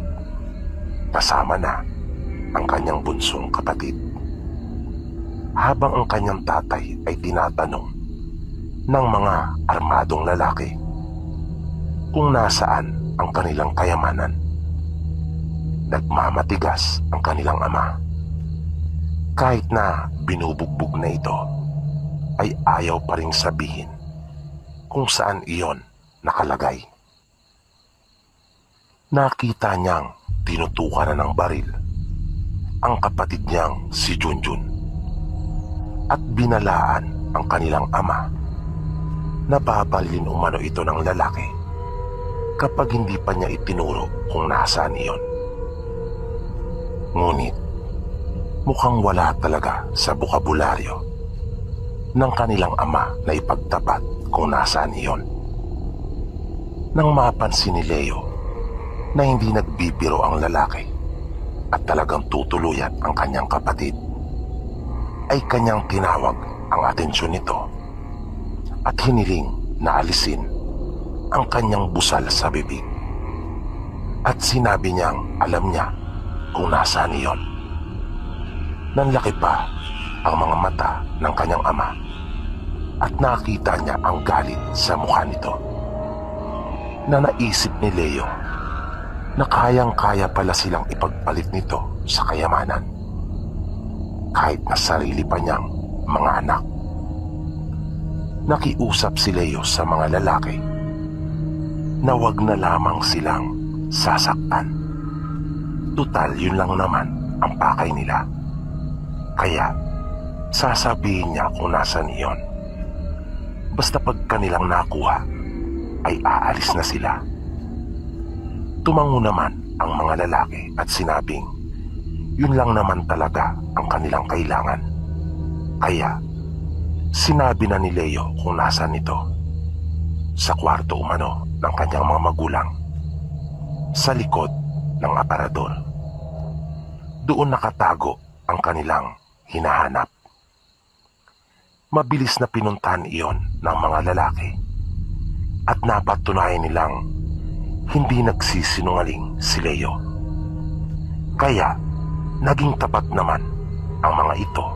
Speaker 1: kasama na ang kanyang bunsong kapatid. Habang ang kanyang tatay ay tinatanong ng mga armadong lalaki kung nasaan ang kanilang kayamanan, nagmamatigas ang kanilang ama. Kahit na binubugbog na ito, ay ayaw pa ring sabihin kung saan iyon nakalagay. Nakita niyang tinutukan na ng baril ang kapatid niyang si Junjun at binalaan ang kanilang ama na babalin umano ito ng lalaki kapag hindi pa niya itinuro kung nasaan iyon. Ngunit mukhang wala talaga sa bukabularyo ng kanilang ama na ipagtapat kung nasaan iyon. Nang mapansin ni Leo na hindi nagbibiro ang lalaki at talagang tutuluyan ang kanyang kapatid, ay kanyang tinawag ang atensyon nito at hiniling na alisin ang kanyang busal sa bibig. At sinabi niyang alam niya kung nasaan iyon. Nanlaki pa ang mga mata ng kanyang ama at nakita niya ang galit sa mukha nito, na naisip ni Leo na kayang-kaya pala silang ipagpalit nito sa kayamanan kahit na sarili pa niyang mga anak. Nakiusap si Leo sa mga lalaki na wag na lamang silang sasaktan. Tutal yun lang naman ang pakay nila. Kaya sasabihin niya kung nasan iyon. Basta pag kanilang nakuha ay aalis na sila. Tumango naman ang mga lalaki at sinabing yun lang naman talaga ang kanilang kailangan. Kaya sinabi na ni Leo kung nasaan ito. Sa kwarto umano ng kanyang mga magulang, sa likod ng aparador. Doon nakatago ang kanilang hinahanap. Mabilis na pinuntahan iyon ng mga lalaki at napatunayan nilang hindi nagsisinungaling si Leo. Kaya naging tapat naman ang mga ito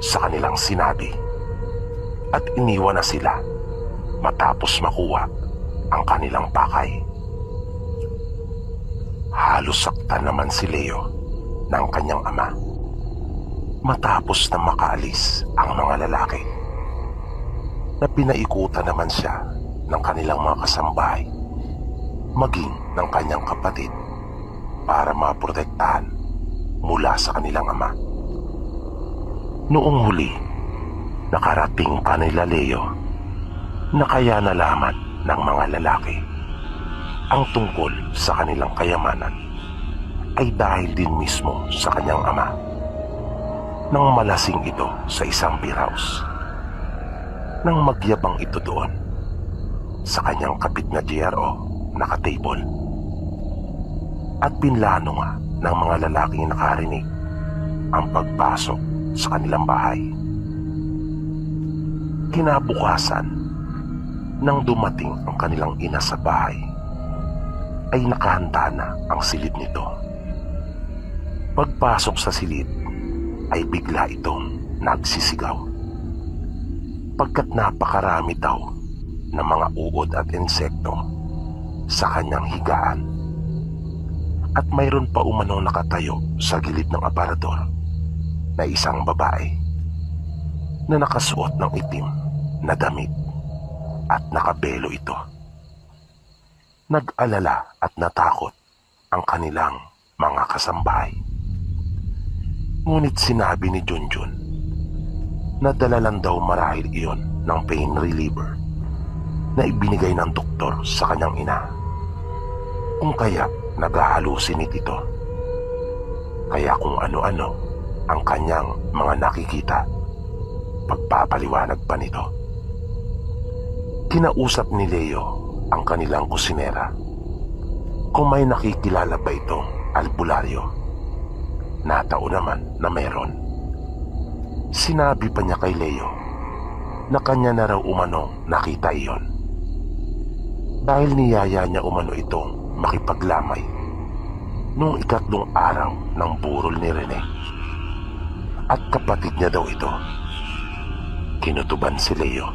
Speaker 1: sa kanilang sinabi at iniwan na sila matapos makuha ang kanilang pakay. Halos saktan naman si Leo ng kanyang ama matapos na makaalis ang mga lalaki, na pinaikutan naman siya ng kanilang mga kasambahay maging ng kanyang kapatid para maprotektahan mula sa kanilang ama. Noong huli, nakarating pa nila Leo na kaya nalaman ng mga lalaki ang tungkol sa kanilang kayamanan ay dahil din mismo sa kanyang ama nang malasing ito sa isang beer house. Nang magyabang ito doon sa kanyang kapit na GRO naka-table. At pinlano nga ng mga lalaking nakarinig ang pagpasok sa kanilang bahay. Kinabukasan, nang dumating ang kanilang ina sa bahay, ay nakahanda na ang silid nito. Pagpasok sa silid, ay bigla itong nagsisigaw. Pagkat napakarami daw ng mga uod at insekto sa kanyang higaan. At mayroon pa umano nakatayo sa gilid ng aparador na isang babae na nakasuot ng itim na damit at nakabelo ito. Nag-alala at natakot ang kanilang mga kasambahay. Ngunit sinabi ni Junjun na dala lang daw marahil iyon ng pain reliever na ibinigay ng doktor sa kanyang ina, kung kaya nag-halusinate ito. Kaya kung ano-ano ang kanyang mga nakikita, pagpapaliwanag pa nito. Kinausap ni Leo ang kanilang kusinera kung may nakikilala ba itong albularyo. Natao naman na meron. Sinabi pa niya kay Leo na kanya na raw umano nakita iyon, dahil niyaya niya umano itong makipaglamay noong 3 araw ng burol ni Rene. At kapatid niya daw ito. Kinutuban si Leo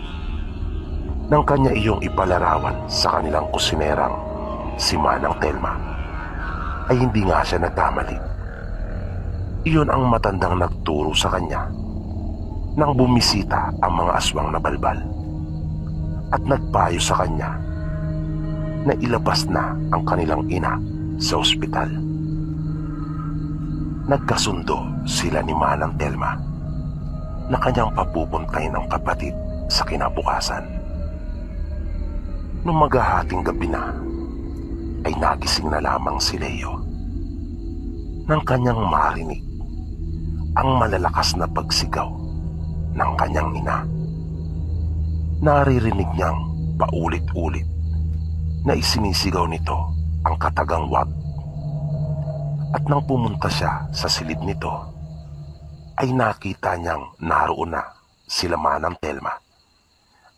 Speaker 1: nang kanya iyong ipalarawan sa kanilang kusinerang si Manang Telma, ay hindi nga siya nagkamali. Iyon ang matandang nagturo sa kanya nang bumisita ang mga aswang na balbal at nagpayo sa kanya na ilabas na ang kanilang ina sa ospital. Nagkasundo sila ni Manang Telma na kanyang papupuntahin ang kapatid sa kinabukasan. Nung maghahating gabi na, ay nagising na lamang si Leo nang kanyang marinig ang malalakas na pagsigaw ng kanyang ina. Naririnig niyang paulit-ulit na isinisigaw nito ang katagang wag. At nang pumunta siya sa silid nito, ay nakita niyang naroon na sila Manang Telma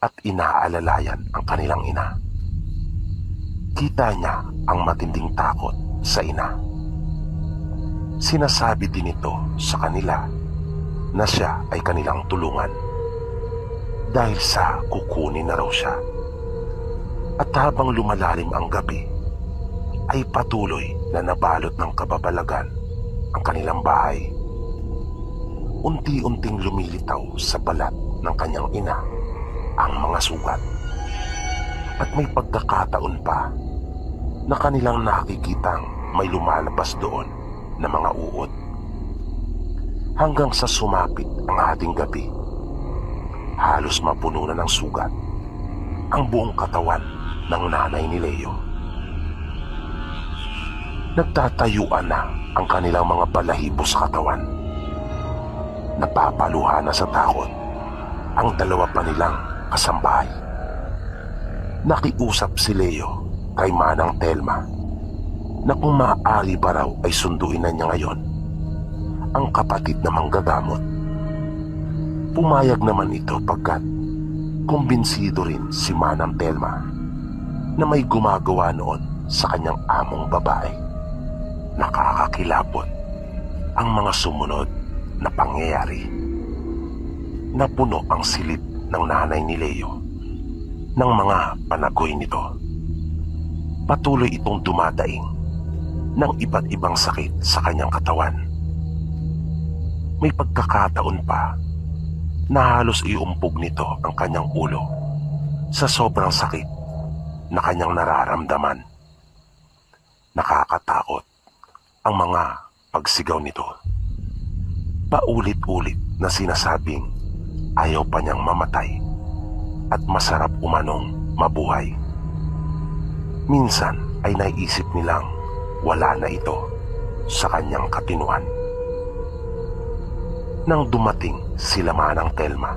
Speaker 1: at inaalalayan ang kanilang ina. Kita niya ang matinding takot sa ina. Sinasabi din ito sa kanila na siya ay kanilang tulungan dahil sa kukunin na raw siya. At habang lumalalim ang gabi, ay patuloy na nabalot ng kababalagan ang kanilang bahay. Unti-unting lumilitaw sa balat ng kanyang ina ang mga sugat. At may pagkakataon pa na kanilang nakikitang may lumalabas doon na mga uod. Hanggang sa sumapit ang ating gabi, halos mapuno na ng sugat ang buong katawan ng nanay ni Leo. Nagtatayuan na ang kanilang mga balahibo sa katawan. Napapaluha na sa takot ang dalawa pa nilang kasambahay. Nakiusap si Leo kay Manang Telma na kung maaari ba raw ay sunduin na niya ngayon ang kapatid na manggagamot. Pumayag naman ito pagkat kumbinsido rin si Manang Telma na may gumagawa noon sa kanyang among babae. Nakakakilabot ang mga sumunod na pangyayari. Napuno ang silid ng nanay ni Leo ng mga panagoy nito. Patuloy itong dumadaing ng iba't ibang sakit sa kanyang katawan. May pagkakataon pa na halos iumpog nito ang kanyang ulo sa sobrang sakit na kanyang nararamdaman. Nakakatakot ang mga pagsigaw nito. Paulit-ulit na sinasabing ayaw pa niyang mamatay at masarap umanong mabuhay. Minsan ay naisip nilang wala na ito sa kanyang katinuan. Nang dumating sila Manang Telma,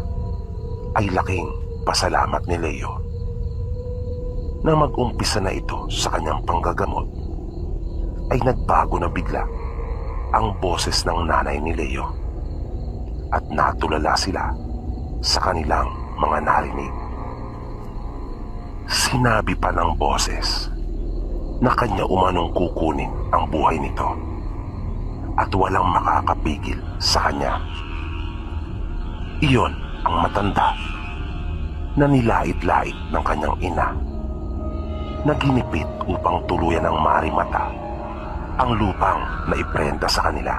Speaker 1: ay laking pasalamat ni Leo. Nang mag-umpisa na ito sa kanyang panggagamot, ay nagbago na bigla ang boses ng nanay ni Leo at natulala sila sa kanilang mga narinig. Sinabi pa ng boses na kanya umanong kukunin ang buhay nito at walang makakapigil sa kanya. Iyon ang matanda na nilait-lait ng kanyang ina na ginipit upang tuluyan ng marimata ang lupang na iprenta sa kanila.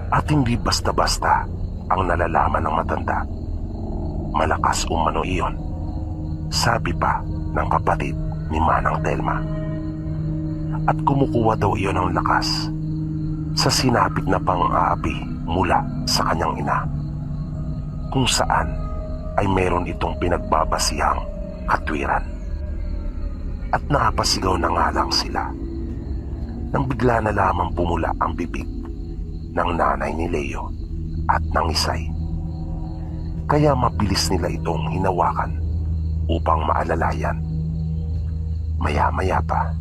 Speaker 1: At hindi basta-basta ang nalalaman ng matanda. Malakas umano iyon, sabi pa ng kapatid ni Manang Telma. At kumukuha daw iyon ng lakas sa sinapit na pang-aapi mula sa kanyang ina, kung saan ay meron itong pinagbabasihang katwiran. At napasigaw na nga lang sila nang bigla na lamang pumula ang bibig ng nanay ni Leo at ng isay. Kaya mabilis nila itong hinawakan upang maalalayan. Maya-maya pa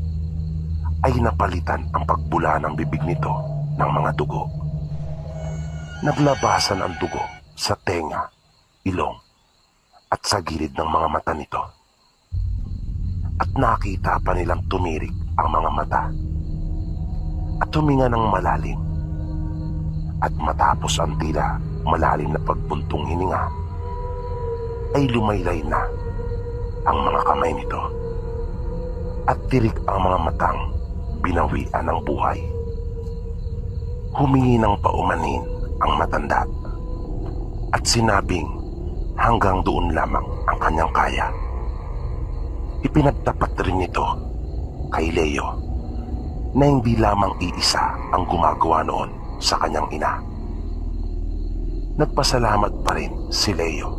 Speaker 1: ay napalitan ang pagbula ng bibig nito ng mga dugo. Naglabasan ang dugo sa tenga, ilong at sa gilid ng mga mata nito. At nakita pa nilang tumirik ang mga mata at huminga ng malalim. At matapos ang tila malalim na pagbuntong hininga, ay lumaylay na ang mga kamay nito at tirik ang mga matang binawian ng buhay. Humingi ng paumanhin ang matanda at sinabing hanggang doon lamang ang kanyang kaya. Ipinagtapat rin ito kay Leo na hindi lamang iisa ang gumagawa noon sa kanyang ina. Nagpasalamat pa rin si Leo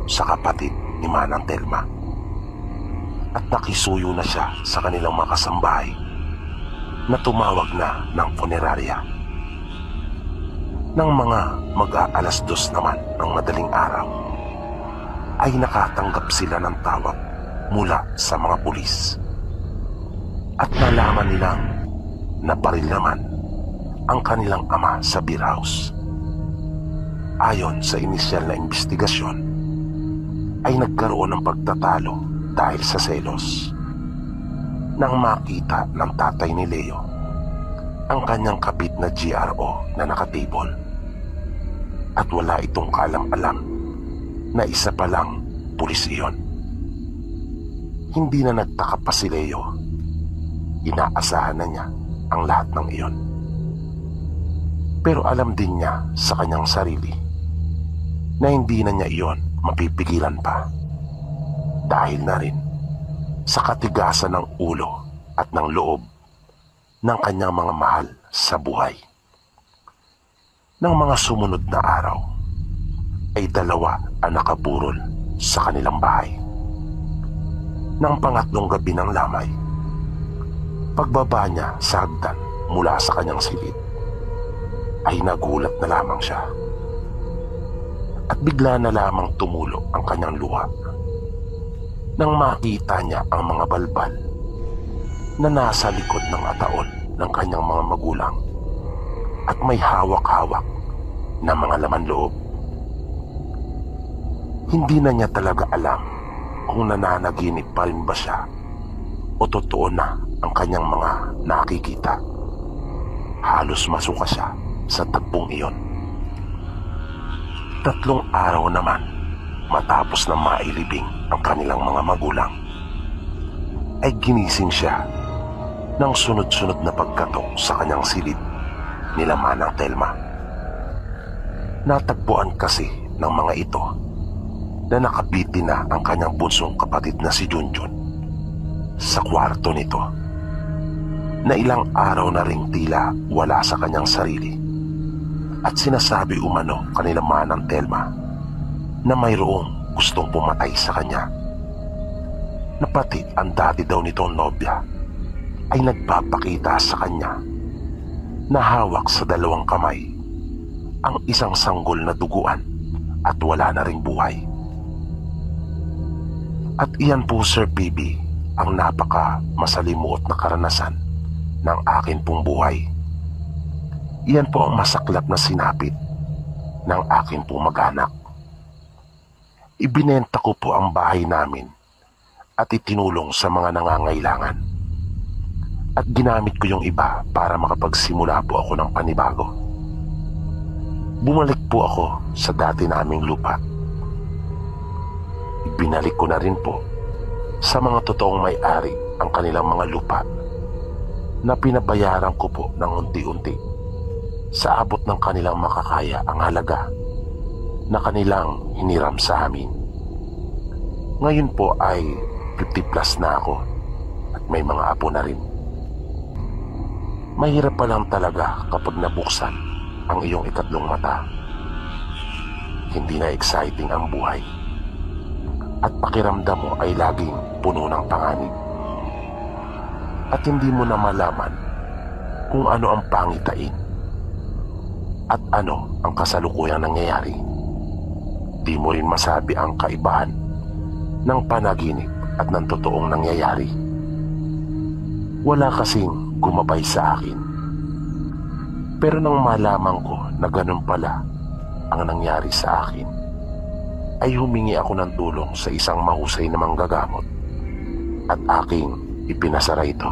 Speaker 1: sa kapatid ni Manang Telma at nakisuyo na siya sa kanilang mga kasambahay na tumawag na ng punerarya. Nang mga mag-aalas 2 naman ng madaling araw, ay nakatanggap sila ng tawag mula sa mga pulis at nalaman nilang nabaril naman ang kanilang ama sa beer house Ayon sa inisyal na investigasyon, ay nagkaroon ng pagtatalo dahil sa selos. Nang makita ng tatay ni Leo ang kanyang kabit na GRO na nakatable at wala itong kaalam-alam na isa pa lang pulis iyon. Hindi na nagtaka pa si Leo. Inaasahan na niya ang lahat ng iyon. Pero alam din niya sa kanyang sarili na hindi na niya iyon mapipigilan pa dahil na rin sa katigasan ng ulo at ng loob ng kanyang mga mahal sa buhay. Nang mga sumunod na araw ay dalawa ang nakaburol sa kanilang bahay. Nang pangatlong gabi ng lamay, pagbaba niya sa hagdan mula sa kanyang silid, ay nagulat na lamang siya. At bigla na lamang tumulo ang kanyang luha nang makita niya ang mga balbal na nasa likod ng ataol ng kanyang mga magulang at may hawak-hawak na mga laman loob. Hindi na niya talaga alam kung nananaginip pa rin ba siya o totoo na ang kanyang mga nakikita. Halos masuka siya sa tagpong iyon. 3 araw naman matapos na mailibing ang kanilang mga magulang, ay ginising siya ng sunod-sunod na pagkatok sa kanyang silid nila Manang Telma. Natagpuan kasi ng mga ito na nakabiti na ang kanyang bunsong kapatid na si Junjun sa kwarto nito, na ilang araw na ring tila wala sa kanyang sarili, at sinasabi umano kanila Manang Telma na mayroong gustong pumatay sa kanya, na pati ang dati daw nitong nobya ay nagpapakita sa kanya na hawak sa 2 kamay ang isang sanggol na duguan at wala na ring buhay. At iyan po, Sir PB, ang napaka masalimuot na karanasan ng akin pong buhay. Iyan po ang masaklap na sinapit ng akin pong mag-anak. Ibinenta ko po ang bahay namin at itinulong sa mga nangangailangan. At ginamit ko yung iba para makapagsimula po ako ng panibago. Bumalik po ako sa dati naming lupa. Ibinalik ko na rin po sa mga totoong may-ari ang kanilang mga lupa na pinabayaran ko po ng unti-unti sa abot ng kanilang makakaya ang halaga na kanilang hiniram sa amin. Ngayon po ay 50 plus na ako at may mga apo na rin. Mahirap pa lang talaga kapag nabuksan ang iyong ikatlong mata. Hindi na exciting ang buhay at pakiramdam mo ay laging puno ng panganib. At hindi mo na malaman kung ano ang pangitain at ano ang kasalukuyang nangyayari. Di mo rin masabi ang kaibahan ng panaginip at ng totoong nangyayari. Wala kasing gumabay sa akin. Pero nang malaman ko na ganun pala ang nangyari sa akin, ay humingi ako ng tulong sa isang mahusay na manggagamot at aking ipinasara ito